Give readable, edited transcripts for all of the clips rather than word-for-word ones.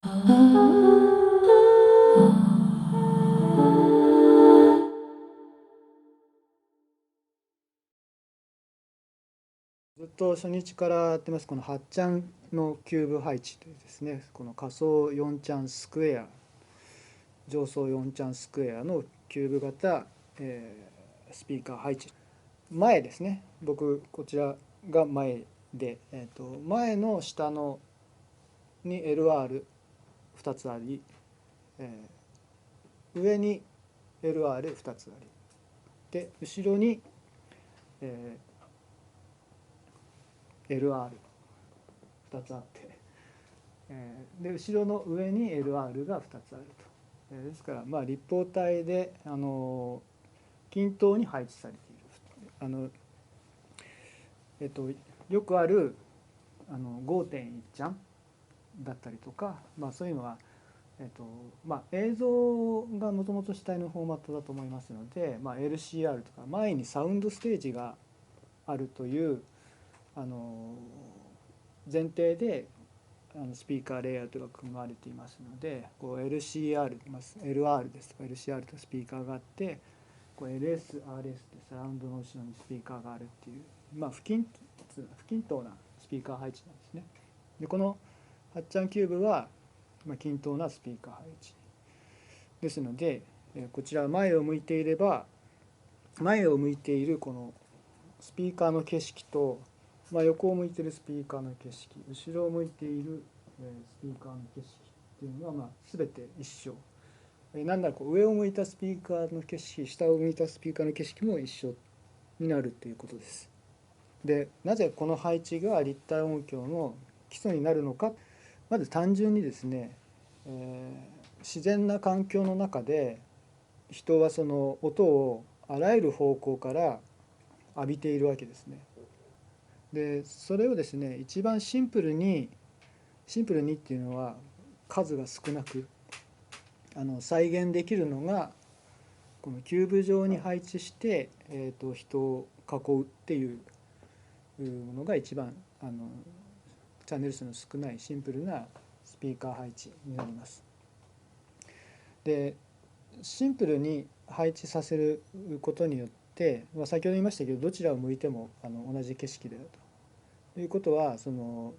ずっと初日からやってますこの8ちゃんのキューブ配置というですね、この仮想4ちゃんスクエア、上層4ちゃんスクエアのキューブ型、スピーカー配置。前ですね、僕こちらが前で、前の下のに LR2 つあり、上に LR2 つありで、後ろに、LR2 つあって、で後ろの上に LR が2つあると。ですからまあ立方体で均等に配置されている。えっと、よくある5.1 ちゃんだったりとか、まあ、そういうのは、まあ、映像がもともと主体のフォーマットだと思いますので、まあ、LCR とか前にサウンドステージがあるというあの前提でスピーカーレイアウトが組まれていますので、こう LCR、LR ですとか LCR とスピーカーがあって、こう LS、RS でサウンドの後ろにスピーカーがあるっていう、まあ、不均等なスピーカー配置なんですね。でこの8ちゃんキューブは、まあ、均等なスピーカー配置ですので、こちら前を向いていれば、前を向いているこのスピーカーの景色と、まあ、横を向いているスピーカーの景色、後ろを向いているスピーカーの景色っていうのはまあ全て一緒。なんならこう上を向いたスピーカーの景色、下を向いたスピーカーの景色も一緒になるということです。で、なぜこの配置が立体音響の基礎になるのか。まず単純にですね、自然な環境の中で人はその音をあらゆる方向から浴びているわけですね。でそれをですね一番シンプルにっていうのは数が少なく再現できるのがこのキューブ状に配置して、人を囲うっていうものが一番チャンネル数の少ないシンプルなスピーカー配置になります。でシンプルに配置させることによって、まあ、先ほど言いましたけどどちらを向いても同じ景色であるということは、その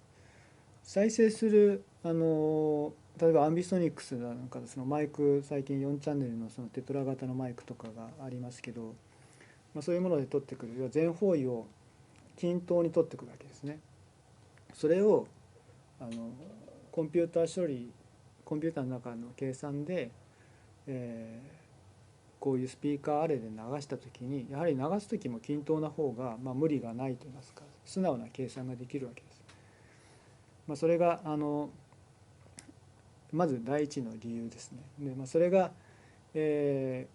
再生する例えばアンビソニックスなんかそのマイク、最近4チャンネルのそのテトラ型のマイクとかがありますけど、まあ、そういうもので撮ってくる、要は全方位を均等に撮ってくるわけですね。それをあのコンピューター処理コンピューターの中の計算で、えこういうスピーカーアレで流した時にやはり流す時も均等な方が、まあ、無理がないといいますか素直な計算ができるわけです。まあ、それがまず第一の理由ですね。で、まあ、それが、え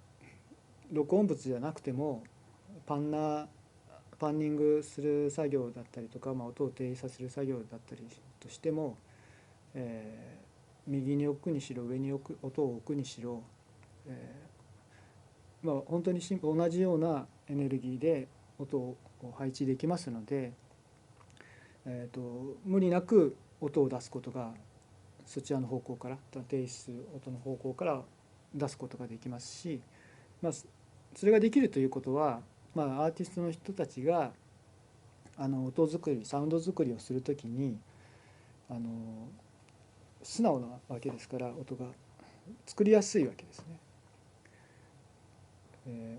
録音物じゃなくてもパンニングする作業だったりとか、まあ、音を定位させる作業だったりとしても、え右に置くにしろ上に音を置くにしろ、えまあ、本当に同じようなエネルギーで音を配置できますので、無理なく音を出すことがそちらの方向から提出する音の方向から出すことができますし、まあ、それができるということは、まあ、アーティストの人たちが音作りサウンド作りをするときにあの素直なわけですから音が作りやすいわけですね。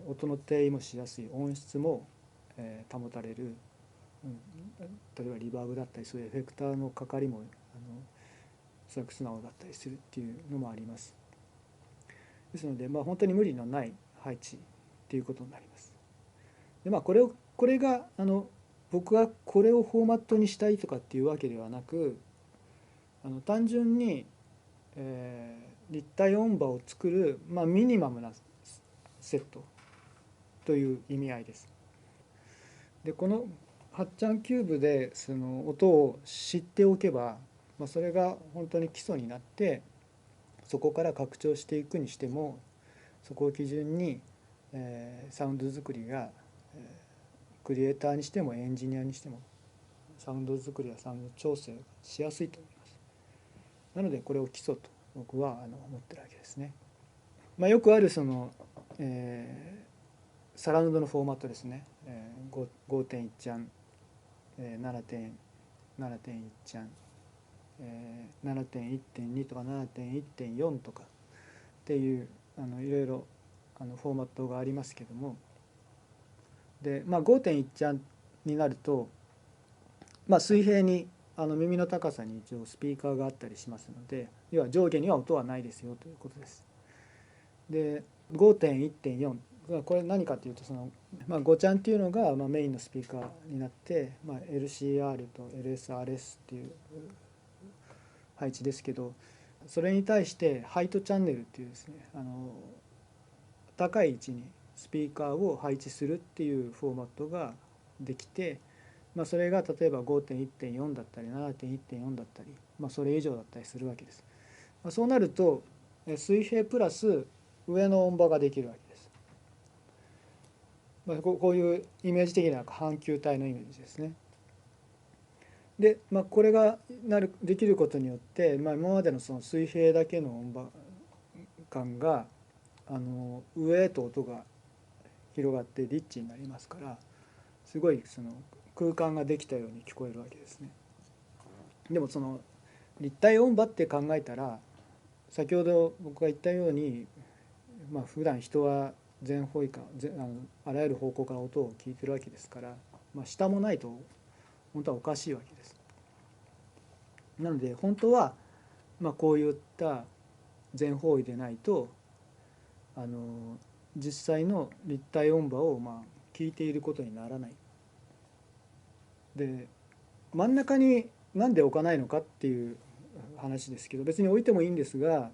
音の定義もしやすい、音質も、保たれる、例えばリバーブだったりそういうエフェクターのかかりもおそらく素直だったりするっていうのもあります。ですので、まあ、本当に無理のない配置っていうことになります。で、まあ、これが僕はこれをフォーマットにしたいとかっていうわけではなく、単純に、立体音場を作る、まあ、ミニマムなセットという意味合いです。でこの8ちゃんキューブでその音を知っておけば、まあ、それが本当に基礎になってそこから拡張していくにしてもそこを基準に、サウンド作りが、クリエイターにしてもエンジニアにしてもサウンド作りやサウンド調整がしやすいと思います。なのでこれを基礎と僕は思ってるわけですね。よくあるサラウンドのフォーマットですね、5.1 チャン、7.1 チャン、7.1.2 とか 7.1.4 とかっていういろいろフォーマットがありますけども、で、5.1 チャンになると、水平に耳の高さに一応スピーカーがあったりしますので、要は上下には音はないですよということです。で 5.1.4 これ何かというと5チャンっていうのがメインのスピーカーになって、LCR と LSRS っていう配置ですけど、それに対してハイトチャンネルっていうですね、高い位置にスピーカーを配置するっていうフォーマットができて、それが例えば 5.1.4 だったり 7.1.4 だったり、それ以上だったりするわけです。そうなると水平プラス上の音場ができるわけです。こういうイメージ的な半球体のイメージですね。で、これができることによって、今までのその水平だけの音場感が上へと音が広がってリッチになりますから、すごいその空間ができたように聞こえるわけですね。でもその立体音場って考えたら、先ほど僕が言ったように、普段人は全方位かあらゆる方向から音を聞いてるわけですから、下もないと本当はおかしいわけです。なので本当はこういった全方位でないと実際の立体音場を聞いていることにならない。で真ん中になんで置かないのかっていう話ですけど、別に置いてもいいんですが、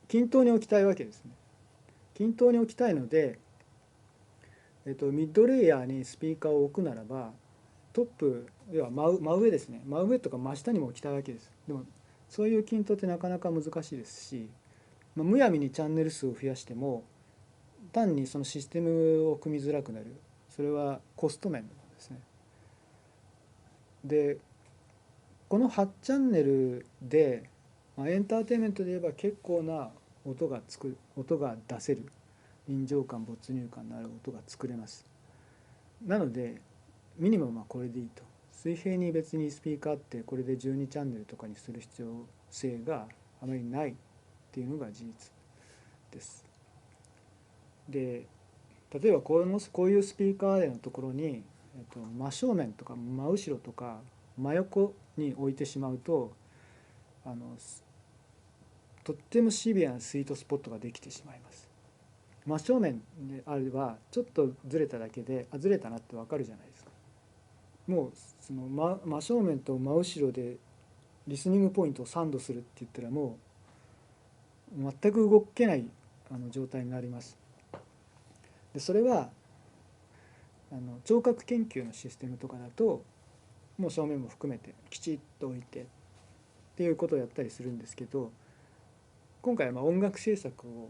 均等に置きたいわけですね。均等に置きたいので、ミッドレイヤーにスピーカーを置くならば、トップ要は真上ですね、真上とか真下にも置きたいわけです。でもそういう均等ってなかなか難しいですし、むやみにチャンネル数を増やしても単にそのシステムを組みづらくなる。それはコスト面ですね。でこの8チャンネルで、エンターテインメントで言えば結構な音が出せる、臨場感没入感のある音が作れます。なのでミニマムはこれでいいと。水平に別にスピーカーってこれで12チャンネルとかにする必要性があまりないっていうのが事実です。で例えばこういうスピーカーでのところに、真正面とか真後ろとか真横に置いてしまうととってもシビアなスイートスポットができてしまいます。真正面であればちょっとずれただけでずれたなって分かるじゃないですか。もうその真正面と真後ろでリスニングポイントをサンドするって言ったらもう全く動けない状態になります。でそれは聴覚研究のシステムとかだともう正面も含めてきちっと置いてっていうことをやったりするんですけど、今回は音楽制作を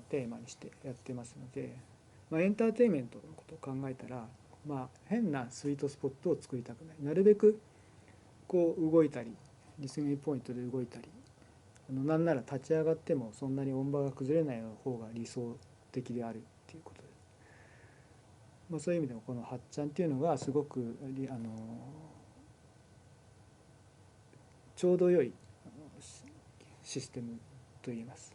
テーマにしてやってますので、エンターテインメントのことを考えたら、変なスイートスポットを作りたくない。なるべくこう動いたりリスニングポイントで動いたりなんなら立ち上がってもそんなに音場が崩れない方が理想的であるっていうことで、そういう意味でもこの8ちゃんっていうのがすごくちょうど良いシステムと言えます。